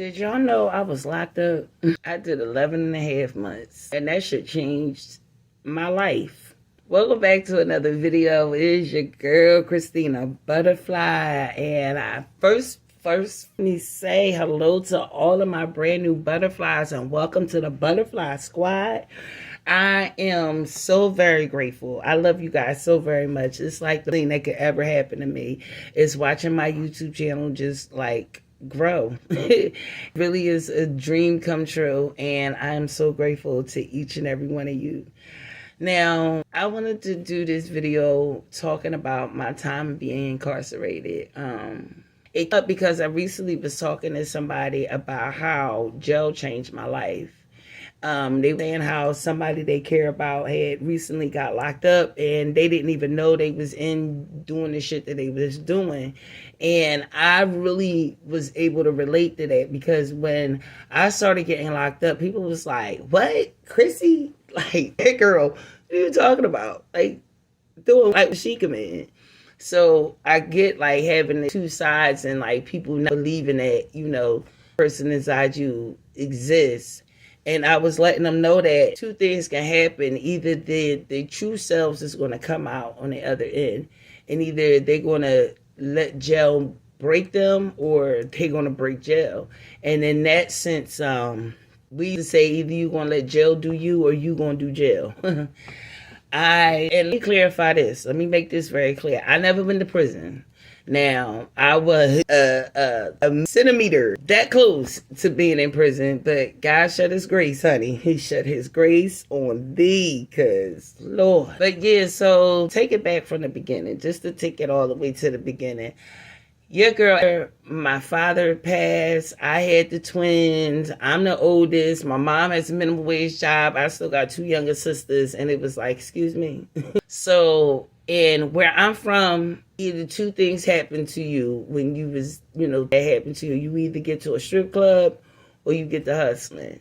Did y'all know I was locked up? I did 11 and a half months, and that shit changed my life. Welcome back to another video. It is your girl, Christina Butterfly, and I first let me say hello to all of my brand new butterflies, and welcome to the Butterfly Squad. I am so very grateful. I love you guys so very much. It's like the thing that could ever happen to me is watching my YouTube channel just like grow. It really is a dream come true, and I am so grateful to each and every one of you. Now, I wanted to do this video talking about my time being incarcerated. It up because I recently was talking to somebody about how jail changed my life. They were saying how somebody they care about had recently got locked up and they didn't even know they was in doing the shit that they was doing. And I really was able to relate to that because when I started getting locked up, people was like, what? Chrissy? Like, that girl, what are you talking about? Like, doing like she committed. So I get like having the two sides and like people not believing that, person inside you exists. And I was letting them know that two things can happen. Either the true selves is going to come out on the other end, and either they're going to let jail break them or they're going to break jail. And in that sense, we say either you're going to let jail do you or you going to do jail. And let me clarify this. Let me make this very clear. I never been to prison. Now, I was a centimeter that close to being in prison, but God shut his grace, honey. He shut his grace on thee, cause Lord. But yeah, so take it back from the beginning, just to take it all the way to the beginning. Your girl, my father passed. I had the twins. I'm the oldest. My mom has a minimum wage job. I still got two younger sisters, and it was like, excuse me. So, and where I'm from, either two things happen to you when you was, that happened to you. You either get to a strip club or you get to hustling.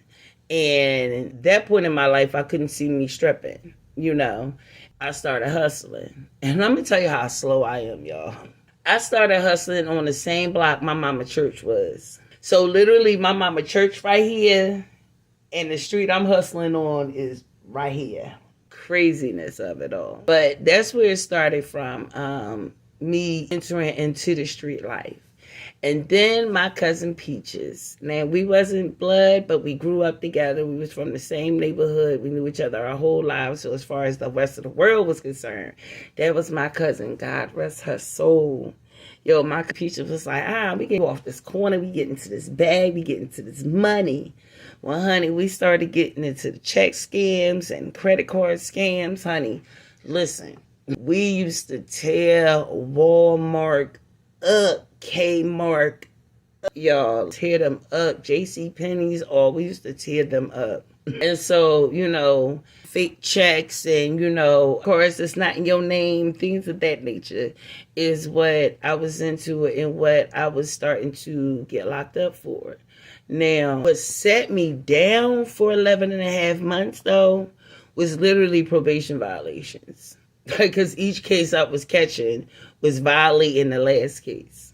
And at that point in my life, I couldn't see me stripping, I started hustling. And let me tell you how slow I am, y'all. I started hustling on the same block my mama church was. So literally my mama church right here and the street I'm hustling on is right here. Craziness of it all. But that's where it started from, me entering into the street life. And then my cousin Peaches. Now, we wasn't blood, but we grew up together. We was from the same neighborhood. We knew each other our whole lives. So as far as the rest of the world was concerned, that was my cousin. God rest her soul. Yo, my Peaches was like, we get off this corner. We get into this bag. We get into this money. Well, honey, we started getting into the check scams and credit card scams. Honey, listen, we used to tear Walmart up, Kmart, y'all, tear them up. JCPenney's, we used to tear them up. And so, fake checks and, of course, it's not in your name, things of that nature is what I was into and what I was starting to get locked up for. Now, what set me down for 11 and a half months, though, was literally probation violations. Because each case I was catching was violating the last case.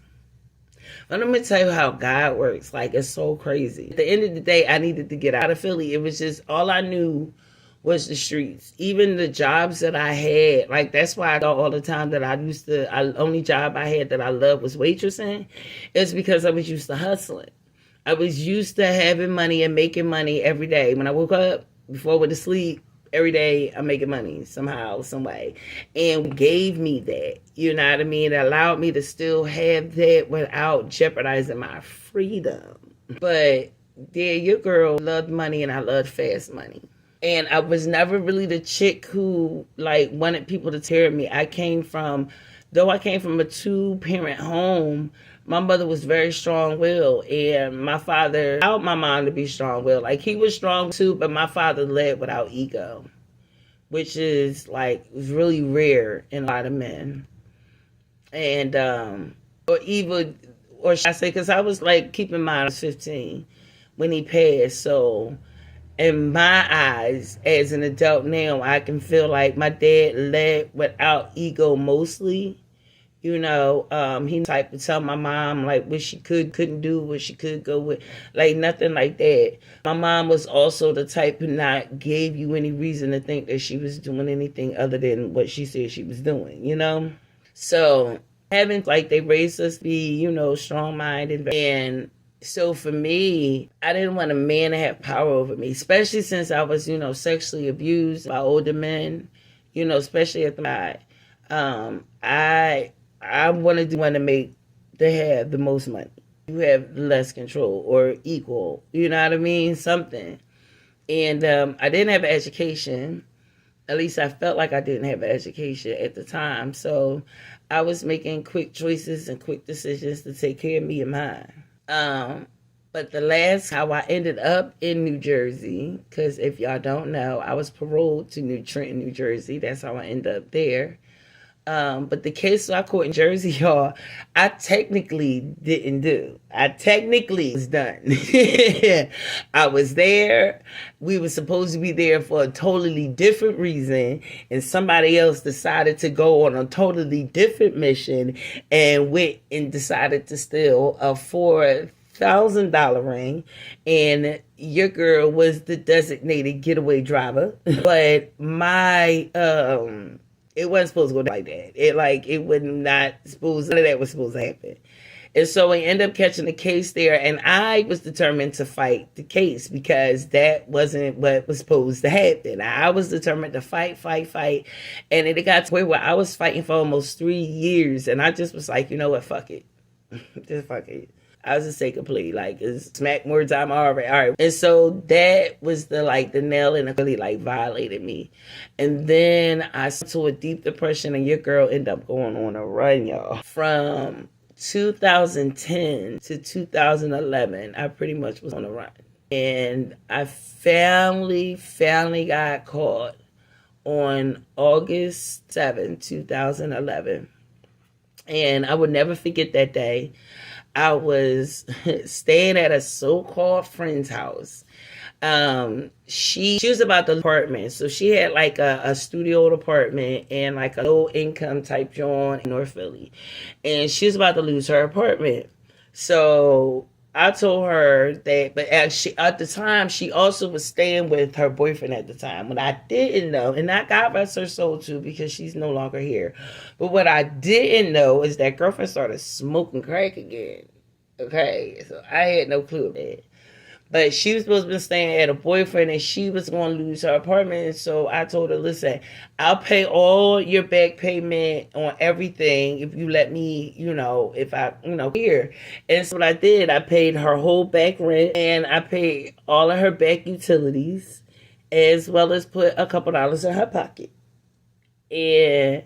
But let me tell you how God works. Like, it's so crazy. At the end of the day, I needed to get out of Philly. It was just, all I knew was the streets. Even the jobs that I had, like, that's why I thought all the time that only job I had that I loved was waitressing. It's because I was used to hustling. I was used to having money and making money every day. When I woke up, before I went to sleep, every day I'm making money somehow, some way. And gave me that, you know what I mean? It allowed me to still have that without jeopardizing my freedom. But yeah, your girl loved money and I loved fast money. And I was never really the chick who like wanted people to tear me. I came from a 2-parent home. My mother was very strong-willed, and my father allowed my mom to be strong-willed. Like, he was strong too, but my father led without ego, which is like really rare in a lot of men. And or should I say, because I was like, keep in mind, I was 15 when he passed. So in my eyes, as an adult now, I can feel like my dad led without ego mostly. He type to tell my mom like what she couldn't do, what she could go with, like nothing like that. My mom was also the type who not gave you any reason to think that she was doing anything other than what she said she was doing. So having like they raised us to be, strong-minded, and so for me, I didn't want a man to have power over me, especially since I was, sexually abused by older men, especially at the time. I wanted to have the most money. You have less control or equal, you know what I mean? Something. And I didn't have an education. At least I felt like I didn't have an education at the time. So I was making quick choices and quick decisions to take care of me and mine. But how I ended up in New Jersey, because if y'all don't know, I was paroled to New Trenton, New Jersey. That's how I ended up there. But the case I caught in Jersey, y'all, I technically didn't do. I technically was done. I was there. We were supposed to be there for a totally different reason, and somebody else decided to go on a totally different mission and went and decided to steal a $4,000 ring, and your girl was the designated getaway driver. But it wasn't supposed to go like that. None of that was supposed to happen. And so we ended up catching the case there, and I was determined to fight the case because that wasn't what was supposed to happen. I was determined to fight. And it got to where I was fighting for almost 3 years, and I just was like, you know what, fuck it. Just fuck it. I was just say complete, like, it's smack more time already. All right. And so that was the nail in it, really violated me. And then I went to a deep depression, and your girl ended up going on a run, y'all. From 2010 to 2011, I pretty much was on a run. And I finally got caught on August 7, 2011. And I would never forget that day. I was staying at a so-called friend's house. She was about the apartment. So she had a studio apartment and a low income type joint in North Philly. And she was about to lose her apartment. So I told her that, but at the time, she also was staying with her boyfriend at the time. What I didn't know, and that God rest her soul too, because she's no longer here. But what I didn't know is that girlfriend started smoking crack again. Okay, so I had no clue of that. But she was supposed to be staying at a boyfriend, and she was going to lose her apartment. And so I told her, listen, I'll pay all your back payment on everything if you let me, if I, here. And so what I did, I paid her whole back rent, and I paid all of her back utilities, as well as put a couple dollars in her pocket. And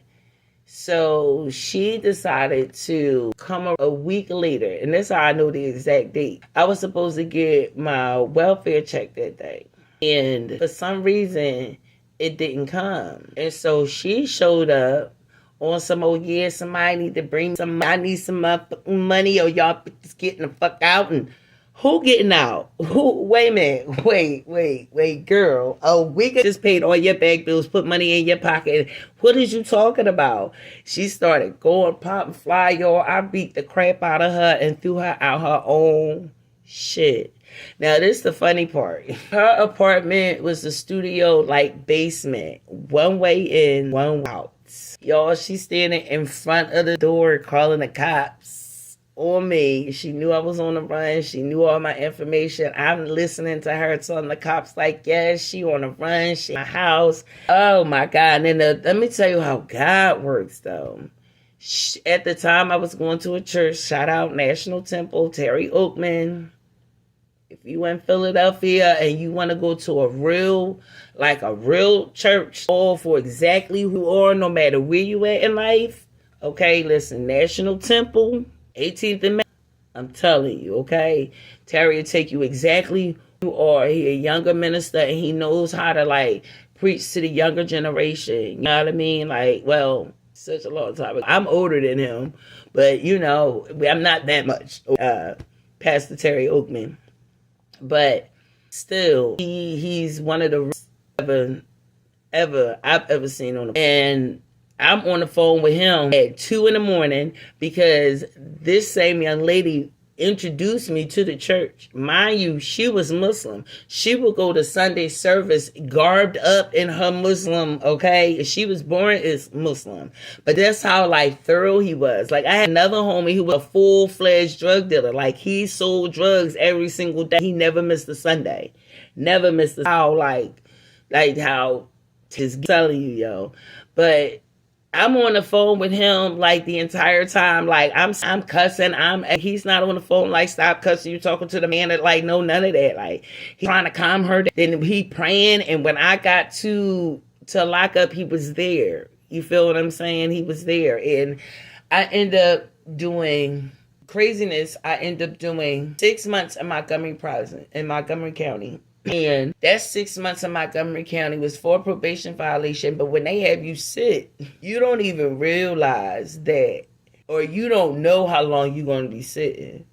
so she decided to come a week later, and that's how I know the exact date. I was supposed to get my welfare check that day, and for some reason, it didn't come. And so she showed up on some somebody need to bring some, I need some money, or y'all just getting the fuck out. And who getting out? Wait a minute. Wait, girl. A week just paid all your back bills, put money in your pocket. What is you talking about? She started going pop and fly, y'all. I beat the crap out of her and threw her out her own shit. Now, this is the funny part. Her apartment was a studio basement. One way in, one out. Y'all, she's standing in front of the door calling the cops on me. She knew I was on the run. She knew all my information. I'm listening to her telling the cops yes, she on the run. She in my house. Oh my God. And then let me tell you how God works though. At the time I was going to a church, shout out National Temple, Terry Oakman. If you in Philadelphia and you want to go to a real church, all for exactly who you are, no matter where you at in life. Okay, listen, National Temple, 18th and Main. I'm telling you, okay? Terry will take you exactly who you are. He a younger minister, and he knows how to preach to the younger generation. You know what I mean? Such a long time ago. I'm older than him, but I'm not that much. Pastor Terry Oakman. But still, he's one of the ever I've ever seen on the. And I'm on the phone with him at 2 in the morning because this same young lady introduced me to the church. Mind you, she was Muslim. She would go to Sunday service garbed up in her Muslim, okay? She was born as Muslim. But that's how, like, thorough he was. Like, I had another homie who was a full-fledged drug dealer. Like, he sold drugs every single day. He never missed a Sunday. Never missed a... How, like how his telling you, yo. But I'm on the phone with him like the entire time. Like I'm cussing. He's not on the phone like, stop cussing. You talking to the man that like, no, none of that. Like he's trying to calm her. Then he praying. And when I got to lock up, he was there. You feel what I'm saying? He was there. And I end up doing craziness. I end up doing 6 months in Montgomery County. And that 6 months in Montgomery County was for probation violation. But when they have you sit, you don't even realize that, or you don't know how long you're going to be sitting.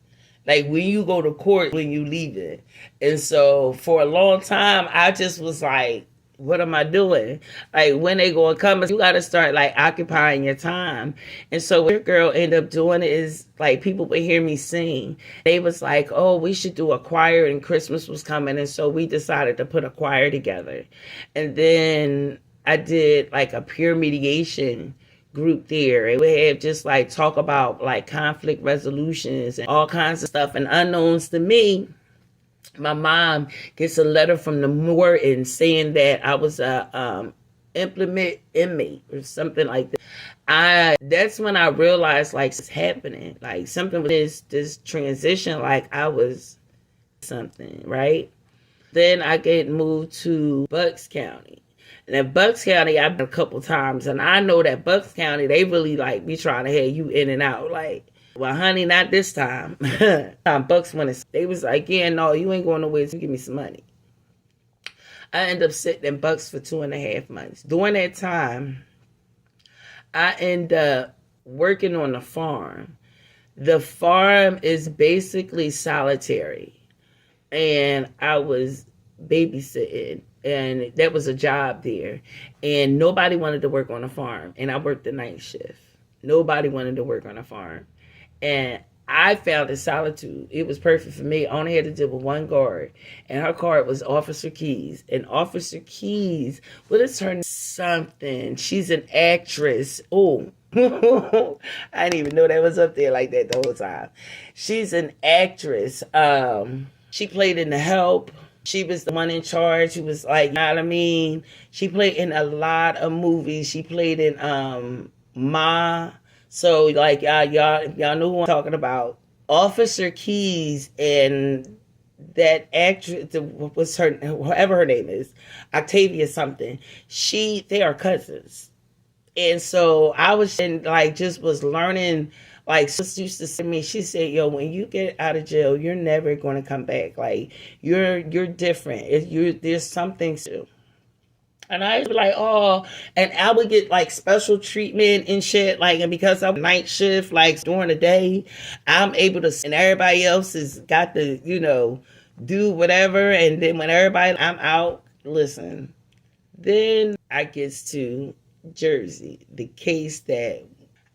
Like when you go to court, when you leave it. And so for a long time, I just was like, what am I doing? Like when they go and come, you got to start like occupying your time. And so what your girl ended up doing is like people would hear me sing. They was like, oh, we should do a choir, and Christmas was coming. And so we decided to put a choir together. And then I did like a peer mediation group there. And we had just like talk about like conflict resolutions and all kinds of stuff. And unknowns to me, my mom gets a letter from the Morton saying that I was a implement inmate or something like that. That's when I realized like it's happening. Like something with this transition, like I was something, right? Then I get moved to Bucks County. And in Bucks County, I've been a couple times, and I know that Bucks County, they really like be trying to have you in and out, like, well, honey, not this time. Bucks wanted. They was like, yeah, no, you ain't going nowhere. So give me some money. I ended up sitting in Bucks for 2.5 months. During that time, I ended up working on the farm. The farm is basically solitary. And I was babysitting. And that was a job there. And nobody wanted to work on the farm. And I worked the night shift. Nobody wanted to work on the farm. And I found in solitude. It was perfect for me. I only had to deal with one guard. And her guard was Officer Keys. And Officer Keys, what is her name? Something. She's an actress. Oh, I didn't even know that was up there like that the whole time. She's an actress. She played in The Help. She was the one in charge. She was like, you know what I mean? She played in a lot of movies. She played in Ma. So, like, y'all know who I'm talking about. Officer Keys and that actress, what's her, whoever her name is, Octavia something, they are cousins. And so I was just was learning, like, sister used to say to me, she said, yo, when you get out of jail, you're never going to come back. Like, you're different. There's something to. And I was like, oh, and I would get like special treatment and shit. Like, and because I'm night shift, like during the day, I'm able to, and everybody else has got to, do whatever. And then when I'm out, listen, then I gets to Jersey, the case that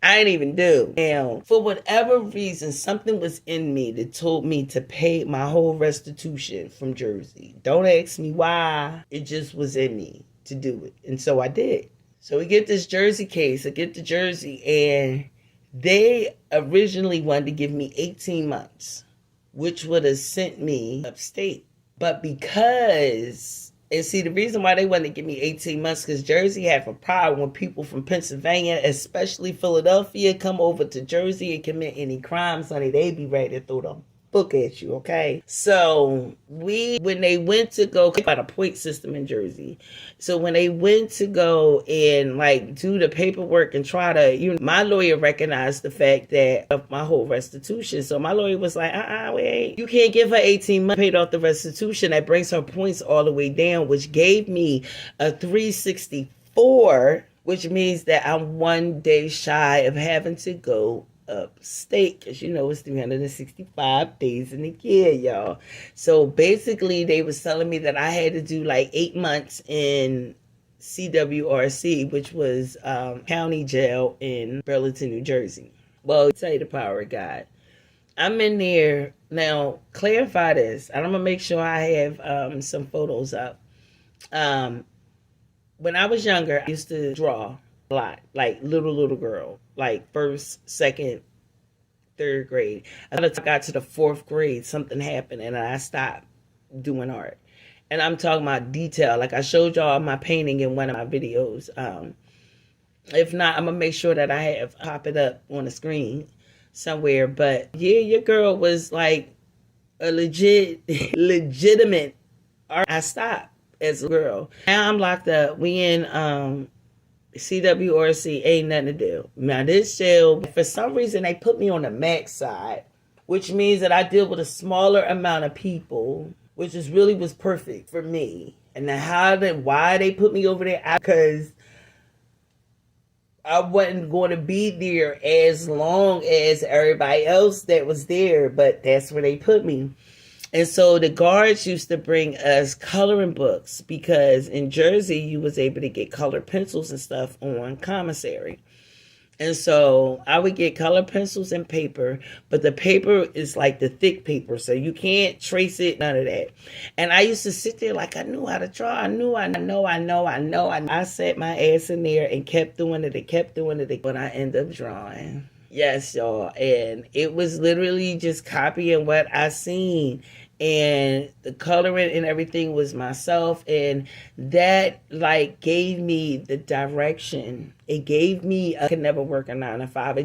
I didn't even do. Now, for whatever reason, something was in me that told me to pay my whole restitution from Jersey. Don't ask me why. It just was in me to do it. And so I did. So we get this Jersey case. I get to Jersey, and they originally wanted to give me 18 months, which would have sent me upstate. But and see, the reason why they wanted to give me 18 months, because Jersey have a problem when people from Pennsylvania, especially Philadelphia, come over to Jersey and commit any crimes, honey, they be ready to throw them book at you, okay? So when they went to go, about a point system in Jersey. So when they went to go and like do the paperwork and try to, my lawyer recognized the fact that of my whole restitution. So my lawyer was like, wait, you can't give her 18 months paid off the restitution. That brings her points all the way down, which gave me a 364, which means that I'm 1 day shy of having to go upstate, because it's 365 days in a year, y'all. So basically they was telling me that I had to do like 8 months in CWRC, which was county jail in Burlington, New Jersey. Well, I'll tell you the power of God. I'm in there now. Clarify this. I'm gonna make sure I have some photos up. When I was younger, I used to draw a lot, like little girl, like first, second, third grade. I got to the fourth grade, something happened, and I stopped doing art. And I'm talking about detail. Like I showed y'all my painting in one of my videos. If not, I'm gonna make sure that I have pop it up on the screen somewhere. But yeah, your girl was like a legitimate art. I stopped as a girl. Now I'm locked up. We in CWRC, ain't nothing to do. Now this jail, for some reason they put me on the max side, which means that I deal with a smaller amount of people, which is really was perfect for me. And then why they put me over there? Because I wasn't going to be there as long as everybody else that was there, but that's where they put me. And so the guards used to bring us coloring books because in Jersey, you was able to get colored pencils and stuff on commissary. And so I would get colored pencils and paper, but the paper is like the thick paper, so you can't trace it, none of that. And I used to sit there like I knew how to draw. I sat my ass in there and kept doing it, when I ended up drawing. Yes, y'all. And it was literally just copying what I seen. And the coloring and everything was myself. And that like gave me the direction. It gave me, I could never work a 9 to 5.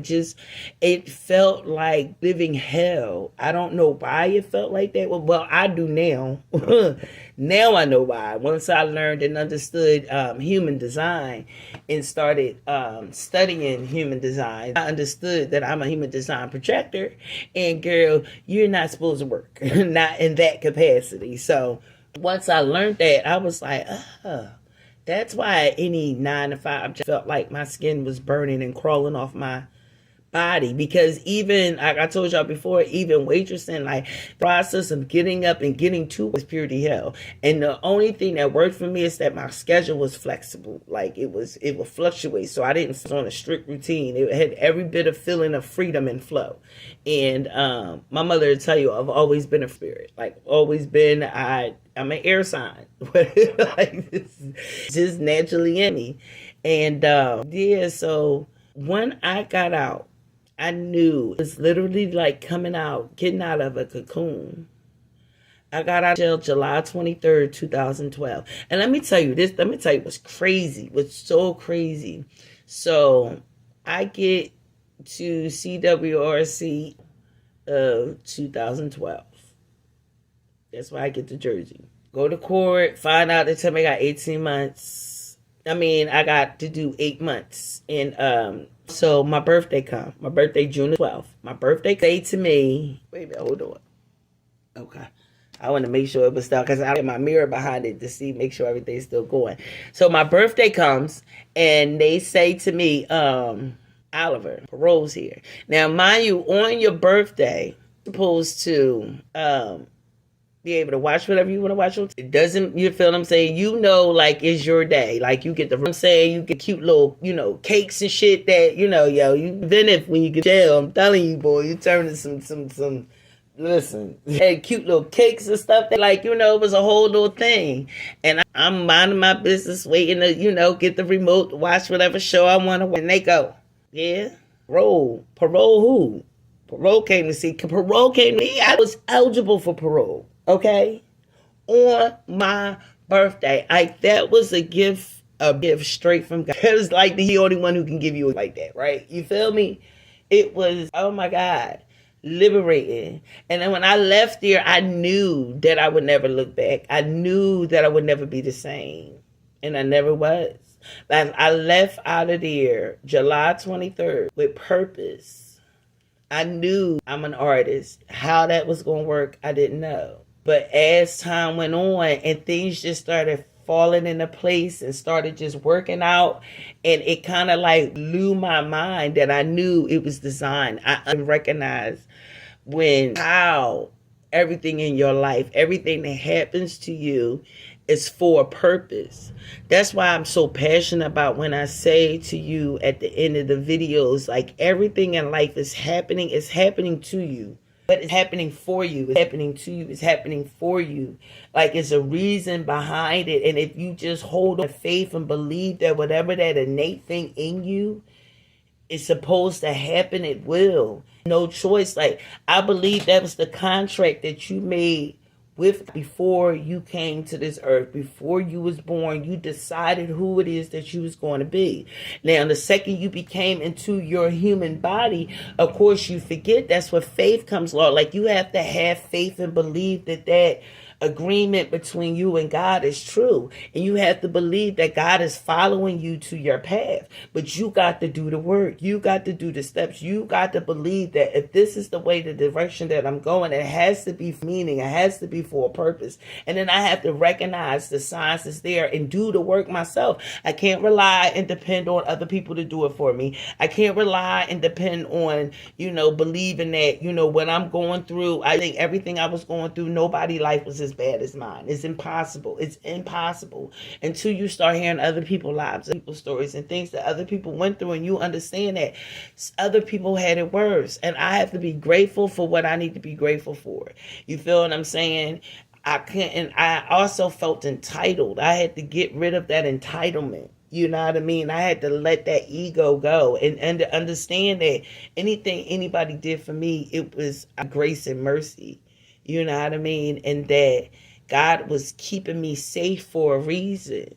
It felt like living hell. I don't know why it felt like that. Well, I do now. Now I know why. Once I learned and understood human design and started studying human design, I understood that I'm a human design projector. And girl, you're not supposed to work, not in that capacity. So once I learned that, I was like, that's why any 9 to 5 just felt like my skin was burning and crawling off my body. Because even, like I told y'all before, even waitressing, like process of getting up and getting to was purity hell. And the only thing that worked for me is that my schedule was flexible. Like it would fluctuate. So I didn't fit on a strict routine. It had every bit of feeling of freedom and flow. And my mother would tell you, I've always been a spirit. Like always been, I'm an air sign. Like, it's just naturally in me. And yeah, so when I got out, I knew it was literally like getting out of a cocoon. I got out of jail July 23rd, 2012. And let me tell you what's crazy, what's so crazy. So I get to CWRC of 2012. That's why I get to Jersey. Go to court, find out they tell me I got 18 months. I got to do 8 months. And so my birthday come. My birthday, June the 12th. My birthday say to me, wait a minute, hold on. Okay. I want to make sure it was still, because I have my mirror behind it to make sure everything's still going. So my birthday comes, and they say to me, Oliver, parole's here. Now, mind you, on your birthday, you're supposed to be able to watch whatever you want to watch. It doesn't, you feel what I'm saying? You know, like, it's your day. Like, you get you get cute little, cakes and shit that, then if when you get jail, I'm telling you, boy, you turn to some, listen, had cute little cakes and stuff that, like, it was a whole little thing. And I'm minding my business, waiting to, get the remote, watch whatever show I want to watch. And they go, yeah, parole who? Parole came to me. I was eligible for parole. Okay, on my birthday, that was a gift straight from God. It was like the only one who can give you like that, right? You feel me? It was, oh my God, liberating. And then when I left there, I knew that I would never look back. I knew that I would never be the same, and I never was. I left out of there July 23rd with purpose. I knew I'm an artist. How that was going to work, I didn't know. But as time went on and things just started falling into place and started just working out, and it kind of like blew my mind that I knew it was designed. I recognized how everything in your life, everything that happens to you It's for a purpose. That's why I'm so passionate about when I say to you at the end of the videos, like everything in life is happening to you. But it's happening for you. It's happening to you. It's happening for you. Like it's a reason behind it. And if you just hold on to faith and believe that whatever that innate thing in you is supposed to happen, it will. No choice. Like I believe that was the contract that you made with before you came to this earth. Before you was born, you decided who it is that you was going to be. Now the second you became into your human body, of course you forget that's where faith comes along. Like you have to have faith and believe that agreement between you and God is true. And you have to believe that God is following you to your path. But you got to do the work. You got to do the steps. You got to believe that if this is the way, the direction that I'm going, it has to be meaning. It has to be for a purpose. And then I have to recognize the signs that's there and do the work myself. I can't rely and depend on other people to do it for me. I can't rely and depend on, believing that, what I'm going through. I think everything I was going through, nobody's life was as bad as mine. It's impossible. It's impossible until you start hearing other people's lives, people's stories, and things that other people went through, and you understand that other people had it worse. And I have to be grateful for what I need to be grateful for. You feel what I'm saying? I can't, and I also felt entitled. I had to get rid of that entitlement. You know what I mean? I had to let that ego go and understand that anything anybody did for me, it was grace and mercy. You know what I mean? And that God was keeping me safe for a reason.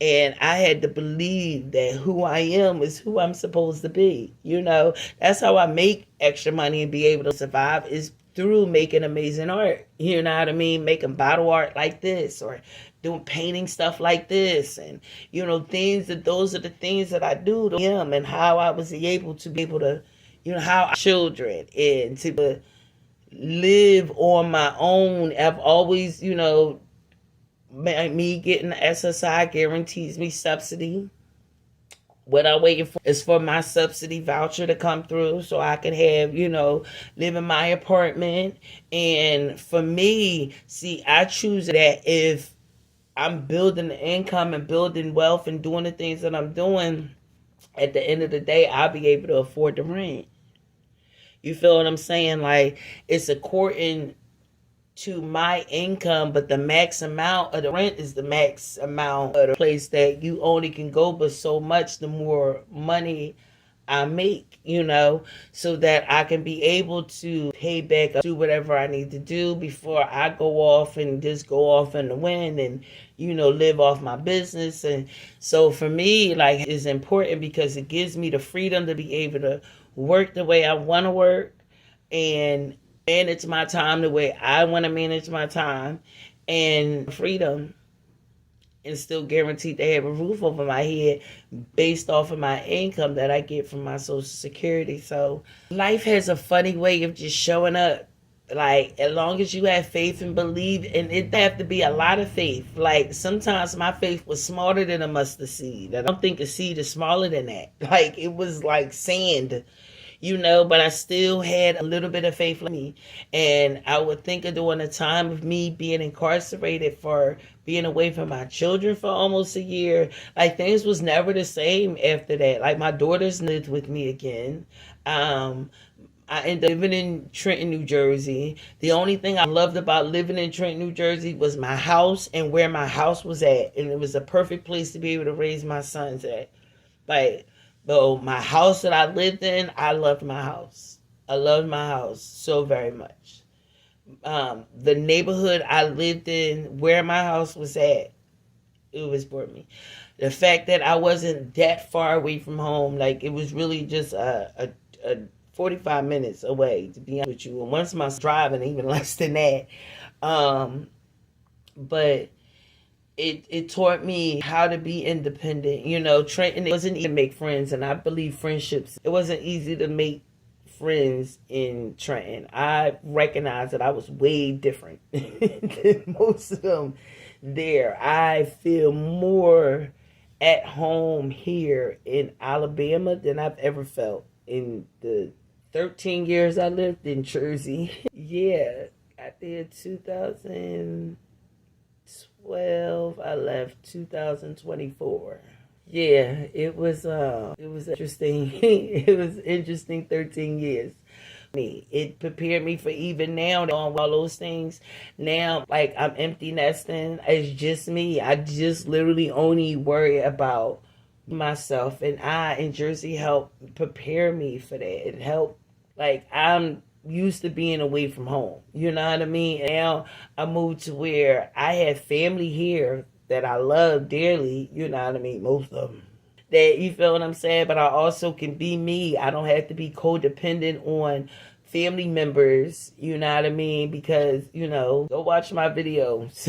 And I had to believe that who I am is who I'm supposed to be. That's how I make extra money and be able to survive, is through making amazing art. You know what I mean? Making bottle art like this, or doing painting stuff like this. And, those are the things that I do to him, and how I was able to, how children, and to live on my own. I've always, me getting the SSI guarantees me subsidy. What I'm waiting for is for my subsidy voucher to come through so I can have, live in my apartment. And for me, see, I choose that if I'm building the income and building wealth and doing the things that I'm doing, at the end of the day, I'll be able to afford the rent. You feel what I'm saying? Like, it's according to my income, but the max amount of the rent is the max amount of the place that you only can go but so much, the more money I make, so that I can be able to pay back, do whatever I need to do before I go off and just go off in the wind and, live off my business. And so for me, like, it's important because it gives me the freedom to be able to work the way I want to work and manage my time the way I want to manage my time, and freedom, and still guaranteed to have a roof over my head based off of my income that I get from my Social Security. So life has a funny way of just showing up. Like, as long as you have faith and believe, and it have to be a lot of faith. Like, sometimes my faith was smaller than a mustard seed. I don't think a seed is smaller than that. Like, it was like sand. But I still had a little bit of faith in me. And I would think of during the time of me being incarcerated for being away from my children for almost a year, like, things was never the same after that. Like, my daughters lived with me again. I ended up living in Trenton, New Jersey. The only thing I loved about living in Trenton, New Jersey was my house and where my house was at. And it was a perfect place to be able to raise my sons at. Like, though my house that I lived in, I loved my house. I loved my house so very much. The neighborhood I lived in, where my house was at, it was for me. The fact that I wasn't that far away from home, like, it was really just a 45 minutes away, to be honest with you. And once my driving, even less than that. But it taught me how to be independent. Trenton, it wasn't easy to make friends, and I believe friendships, it wasn't easy to make friends in Trenton. I recognized that I was way different than most of them there. I feel more at home here in Alabama than I've ever felt in the 13 years I lived in Jersey. Yeah, I did 2012. 11th, 2024. Yeah, it was interesting. It was interesting 13 years. It prepared me for even now on all those things. Now, like, I'm empty nesting. It's just me. I just literally only worry about myself, and I and Jersey helped prepare me for that. It helped. Like, I'm used to being away from home. You know what I mean? And now I moved to where I have family here that I love dearly. You know what I mean? Most of them. That, you feel what I'm saying? But I also can be me. I don't have to be codependent on family members, you know what I mean? Because, go watch my videos.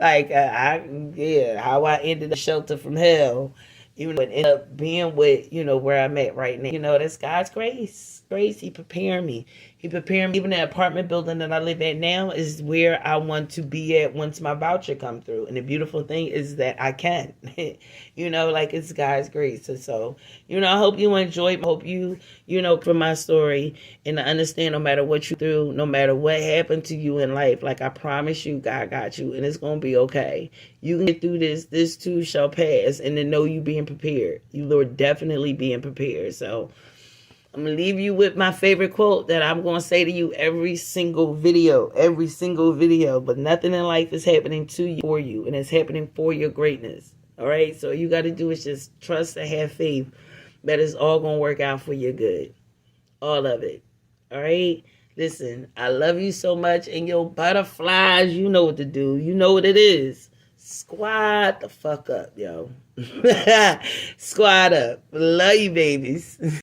Like, how I ended the shelter from hell, even though it ended up being with, where I'm at right now. That's God's grace. He prepared me. He prepared me. Even the apartment building that I live at now is where I want to be at once my voucher come through. And the beautiful thing is that I can. Like, it's God's grace. And so, I hope you enjoyed. I hope you, from my story, and to understand no matter what you through, no matter what happened to you in life, like, I promise you, God got you, and it's going to be okay. You can get through this. This too shall pass. And to know you being prepared. You are definitely being prepared. So, I'm going to leave you with my favorite quote that I'm going to say to you every single video, but nothing in life is happening to you for you, and it's happening for your greatness. All right. So you got to do is just trust and have faith that it's all going to work out for your good. All of it. All right. Listen, I love you so much, and your butterflies, you know what to do. You know what it is. Squad the fuck up, yo. Squad up. Love you, babies.